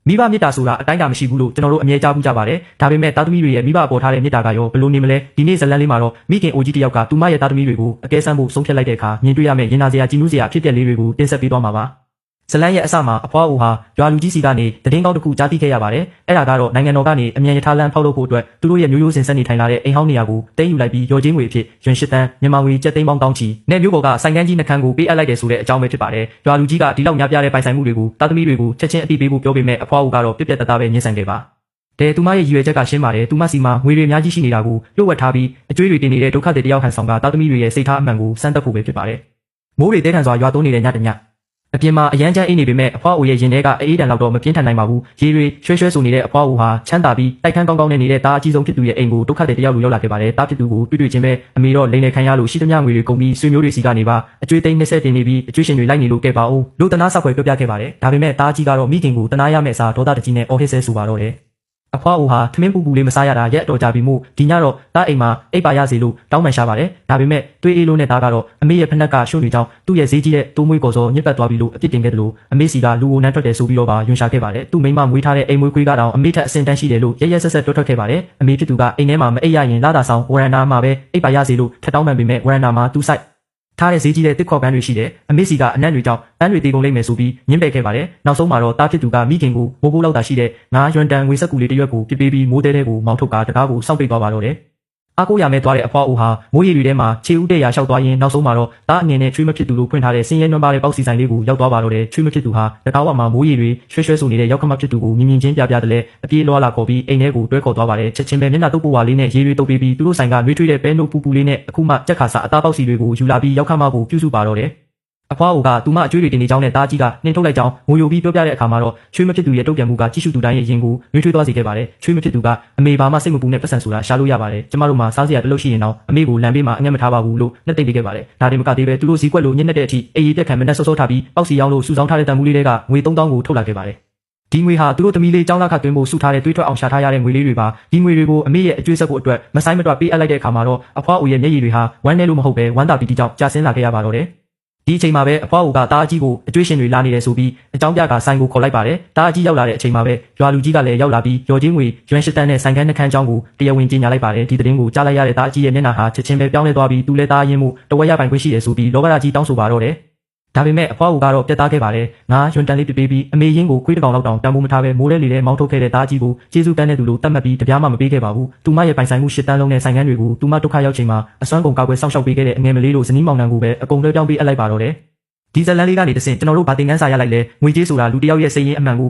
မိဘမေတ္တာဆိုတာအတိုင်းတာမရှိဘူးလို့ကျွန်တော်တို့အမြဲကြားဘူးကြပါတယ်ဒါပေမဲ့သားသမီးတွေရဲ့မိဘပေါ်ထားတဲ့မေတ္တာကရောဘယ်လိုနေမလဲဒီနေ့ဇလန်းလေးမှာတော့မိခင်အိုကြီးတယောက်ကသူမရဲ့သားသမီးတွေကိုအကဲဆန်းဖို့ဆုံးဖြတ်လိုက်တဲ့အခါမြင်တွေ့ရမယ့်ရင်နာစရာကြည်နူးစရာဖြစ်ပျက်လေးတွေကိုတင်ဆက်ပေးသွားမှာပါဇလန်းရဲ့အစမှာအဖွားအိုဟာရွာလူကြီးစီကနေသတင်းကောင်းတစ်ခုကြားသိခဲ့ရပါတယ်အဲ့ဒါကတော့နိုင်ငံတော်ကနေအမြန်ရထားလမ်းဖောက်လုပ်ဖို့အတွက်သူတို့ရဲ့မျိုးရိုးစင်ဆက်နေထိုင်လာတဲ့အိမ်ဟောင်းနေရာကိုတင်းယူလိုက်ပြီးရော်ချင်းငွေအဖြစ်ရွှန်၈တန်းမြန်မာငွေကျပ်သိန်းပေါင်းတောင်းချီနဲ့မျိုးပေါ်ကဆိုင်ကန်းကြီးနှခမ်းကိုပေးအပ်လိုက်တယ်ဆိုတဲ့အကြောင်းပဲဖြစ်ပါတယ်ရွာလူကြီးကဒီလောက်များပြားတဲ့ပိုင်ဆိုင်မှုတွေကိုသားသမီးတွေကိုချက်ချင်းအတိပေးဖို့ပြောပေမဲ့အဖွားအိုကတော့ပြက်ပြက်တသားပဲညှင်းဆန်ခဲ့ပါသူမရဲ့ရည်ရွယ်ချက်ကရှင်းပါတယ်သူမစီမှာငွေတွေအများကြီးရှိနေတာကိုလှုပ်ဝက်ထားပြီးအကျွေးတွေတင်နေတဲ့ဒုက္ခတွေတယောက်ဟန်ဆောင်ကသားသမီးတွေရဲ့စိတ်ထားအမှန်ကိုစမ်းသပ်ဖို့ပဲဖြစ်ပါတယ်မိုးတွေတဲထန်စွာရွာသွန်းနေတဲ့ညတညအပြင်မှာအရန်ချမ်းအိမ်နေပေမဲ့အဖွားအိုရဲ့ရင်ထဲကအေးတန်လောက်တော့မပြင်းထန်နိုင်ပါဘူးရေတွေရွှဲရွှဲဆိုနေတဲ့အဖွားအိုဟာချမ်းသာပြီးတိုက်ခန်းကောင်းကောင်းနဲ့နေတဲ့သားအကြီးဆုံးဖြစ်သူရဲ့အိမ်ကိုဒုက္ခတွေတယောက်လိုရောက်လာခဲ့ပါတယ်သားဖြစ်သူကိုတွေ့ချင်းပဲအမေတော့လိန်လေခံရလို့ရှိသမျှငွေတွေကုန်ပြီးဆွေမျိုးတွေစီကနေပါအကျွေးသိန်း20တင်နေပြီးအကျွေးရှင်တွေလိုက်နေလို့ကဲပါအောင်လူတနာဆောက်ွယ်ပြောပြခဲ့ပါတယ်ဒါပေမဲ့သားကြီးကတော့မိခင်ကိုတနာရမယ့်အစားဒေါသတကြီးနဲ့အော်ဟစ်ဆဲဆိုပါတော့တယ်အဖွားအိုဟာထမင်းပူပူလေးမစားရတာရက်အတော်ကြာပြီမို့ဒီညတော့သားအိမ်မှာအိပ်ပါရစီလို့တောင်းပန်ရှာပါတယ်ဒါပေမဲ့တွေးအေးလို့နဲ့သားကတော့အမေရဲ့ဖက်နှက်ကရှုံ့နေကြောင်းသူ့ရဲ့ဈေးကြီးတဲ့တိုးမွေးကော်စောညစ်ပတ်သွားပြီလို့အပြစ်တင်ခဲ့တယ်လို့အမေစီကလူအိုနန်းထွက်တယ်ဆိုပြီးတော့ပါယွန်ရှာခဲ့ပါတယ်သူ့မိန်းမမွေးထားတဲ့အိမ်မွေးခွေးကတော့အမေထက်အဆင့်တန်းရှိတယ်လို့ရဲဆက်ဆက်တွတ်ထွက်ခဲ့ပါတယ်အမေဖြစ်သူကအိမ်ထဲမှာမအိပ်ရရင်လာတာဆောင်ဝရန်နာမှာပဲအိပ်ပါရစီလို့ထက်တောင်းပန်ပေမဲ့ဝရန်နာမှာသူ့ဆိုင်ထားတဲ့ဈေးကြီးတဲ့တစ်ခေါ်ပန်းတွေရှိတယ်အမေစီကအနံ့တွေကြောင့်ပန်းတွေတေကုန်လိမ့်မယ်ဆိုပြီးညှင်းပယ်ခဲ့ပါတယ်နောက်ဆုံးမှာတော့တားဖြစ်သူကမိခင်ကိုမိုးဘိုးလောက်တာရှိတဲ့ငါးရွန်တန်ငွေဆက်ကူလေးတစ်ရွက်ကိုပြပေးပြီးမိုးတဲတဲ့ကိုမောင်းထုတ်ကတကားကိုစောင့်ပိတ်သွားပါတော့တယ်အားကိုးရမဲ့သွားတဲ့အဖွားအိုဟာမိုးရီတွေထဲမှာခြေဦးတဲ့ရာလျှောက်သွားရင်နောက်ဆုံးမှာတော့တားအငင်နဲ့ချွေးမဖြစ်သူလို့ဖွင့်ထားတဲ့စင်းရဲနွမ်းပါတဲ့ပေါက်စီဆိုင်လေးကိုရောက်သွားပါတော့တယ်ချွေးမဖြစ်သူဟာတကားဝမှာမိုးရီတွေရွှဲရွှဲဆိုနေတဲ့ရောက်ခမဖြစ်သူကိုမြင်မြင်ချင်းပြပြတယ်လေအပြေးလောလာခေါ်ပြီးအိမ်ထဲကိုတွဲခေါ်သွားပါတယ်ချက်ချင်းပဲမျက်နှာတုပ်ပွားလေးနဲ့ရေတွေတုပ်ပြီးသူတို့ဆိုင်ကနှွေးထွေးတဲ့ပဲနို့ပူပူလေးနဲ့အခုမှကြက်ခါစာအသားပေါက်စီတွေကိုယူလာပြီးရောက်ခမကိုပြုစုပါတော့တယ်အဖွားအိုကသူမအကျွေးတွေတင်နေကြောင်းနဲ့တားကြီးကနှင်ထုတ်လိုက်ကြောင်းငိုယိုပြီးပြောပြတဲ့အခါမှာတော့ချွေးမဖြစ်သူရဲ့တုတ်ပြန်မှုကကြည့်ရှုသူတိုင်းရဲ့ရင်ကိုနှွေးထွေးသွားစေခဲ့ပါတယ်ချွေးမဖြစ်သူကအမေဘာမှစိတ်မပူနဲ့ပတ်စံဆိုတာရှာလို့ရပါတယ်ကျမတို့မှာစားစရာတလို့ရှိရင်တော့အမေကိုလမ်းဘေးမှာအငတ်မထားပါဘူးလို့နှက်သိမ့်ပေးခဲ့ပါတယ်ဒါတင်မကသေးပဲသူတို့ဈေးကွက်လိုညစ်တဲ့အထိအေးအေးတက်ခံမနဲ့ဆော့ဆော့ထားပြီးပေါက်စီရောင်းလို့စုဆောင်းထားတဲ့တန်မူလေးတွေကငွေ3000ကိုထုတ်လာခဲ့ပါတယ်ဒီငွေဟာသူတို့သမီးလေးចောင်းလာခသွင်းဖို့စုထားတဲ့တွေးထွက်အောင်ရှာထားရတဲ့ငွေလေးတွေပါဒီငွေတွေကိုအမေရဲ့အကျွေးဆက်ဖို့အတွက်မဆိုင်မတွပေးအပ်လိုက်တဲ့အခါမှာတော့အဖွားအိုရဲ့မျက်ရည်တွေဟာဝမ်းနဲ့လို့မဟုတ်ပဲဝမ်းသာပီတိကြောင့်ကြာဆင်းလာခဲ့ရပါတော့တယ်ဒီအချိန်မှာပဲအဖွားအိုကတားအကြီးကိုအကျွေးရှင်တွေလာနေတယ်ဆိုပြီးအကြောင်းပြကဆိုင်ကိုခေါ်လိုက်ပါတယ်တားအကြီးရောက်လာတဲ့အချိန်မှာပဲရွာလူကြီးကလည်းရောက်လာပြီးရော်ချင်းငွေရွှန်၈တန်းနဲ့ဆိုင်ကန်းနှခမ်းချောင်းကိုတရားဝင်ကြေညာလိုက်ပါတယ်ဒီသတင်းကိုကြားလိုက်ရတဲ့တားအကြီးရဲ့မျက်နှာဟာချက်ချင်းပဲပြောင်းလဲသွားပြီးသူလည်းတားရင်မှုတဝက်ရပိုင်ခွင့်ရှိတယ်ဆိုပြီးလောဘကြီးတောင်းဆိုပါတော့တယ်ဒါပေမဲ့အဖွားအိုကတော့ပြတ်သားခဲ့ပါတယ်ငါရွန်တန်လေးပြပေးပြီးအမေရင်းကိုခွေးတစ်ကောင်လောက်တောင်တန်ဖိုးမထားပဲမိုးလဲလေလဲမောင်းထုတ်ခဲ့တဲ့တားကြီးကိုကျေးဇူးတန်းတဲ့သူလို့တတ်မှတ်ပြီးတပြားမှမပေးခဲ့ပါဘူးသူမရဲ့ပိုင်ဆိုင်မှု၈တန်းလုံးနဲ့ဆိုင်ကန်းတွေကိုသူမဒုက္ခရောက်ချိန်မှာအစွမ်းကုန်ကာကွယ်စောင့်ရှောက်ပေးခဲ့တဲ့အငယ်မလေးလိုဇနီးမောင်နှံကိုပဲအကုန်လွှဲပြောင်းပေးအပ်လိုက်ပါတော့တယ်ဒီဇလန်လေးကနေတဆင့်ကျွန်တော်တို့ဗာတင်ကန်းစာရလိုက်လဲငွေကြေးဆိုတာလူတစ်ယောက်ရဲ့စိတ်ရင်းအမှန်ကို